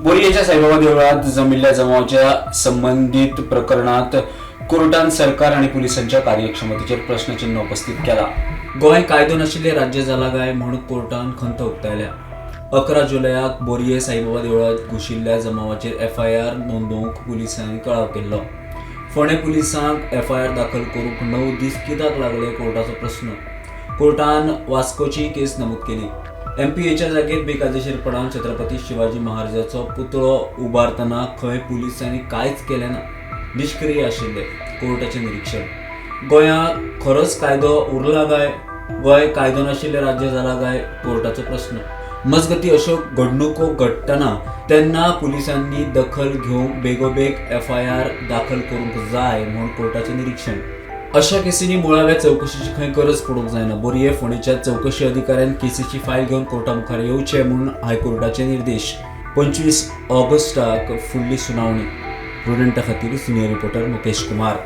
बोरियेच्या साईबाबा देवळात जमिल्ल्या जमावाच्या संबंधित प्रकरणात कोर्टान सरकार आणि पोलिसांच्या कार्यक्षमतेचेर प्रश्नचिन्ह उपस्थित केला। गोंय कायदो नाशिल्ले राज्य जाला काय म्हणून कोर्टान खंत उक्तायल्या। 11 जुलयाक बोरिये साईबाबा देवळात घुशिल्ल्या जमावाचेर FIR नोंदवूंक पुलिसांनी कळाव केल्लो। फोंडे पुलिसांक FIR दाखल करूंक 9 दीस कित्याक लागले कोर्टाचो प्रश्न। कोर्टान वास्कोची केस नमूद केली। MPAच्या जागेर बेकायदेशीरपणान छत्रपती शिवाजी महाराजाचो पुतळो उबारतना खंय पुलिसांनी कांयच केलें ना, निष्क्रिय आशिल्ले। कोर्टाचें निरीक्षण। गोंयांत खरोच कायदो उरला काय? गोंय कायदो नाशिल्लें राज्य जाला काय? कोर्टाचो प्रश्न। मजगती अश्यो घडणुको घडटना तेन्ना पुलिसांनी दखल घेवंक बेगोबेग FIR दाखल करूंक जाय म्हूण कोर्टाचें निरीक्षण। अशा केसींनी मुळाव्या चवकशीची खंय गरज पडूंक जायना। बोरये फोंडेच्या चवकशी अधिकाऱ्यान केसीची फायल घेवन कोर्टा मुखार येवचे म्हूण हायकोर्टाचे निर्देश। 25 ऑगस्टाक फुडली सुनावणी। प्रुडंटा खातीर सिनियर रिपोर्टर मुकेश कुमार।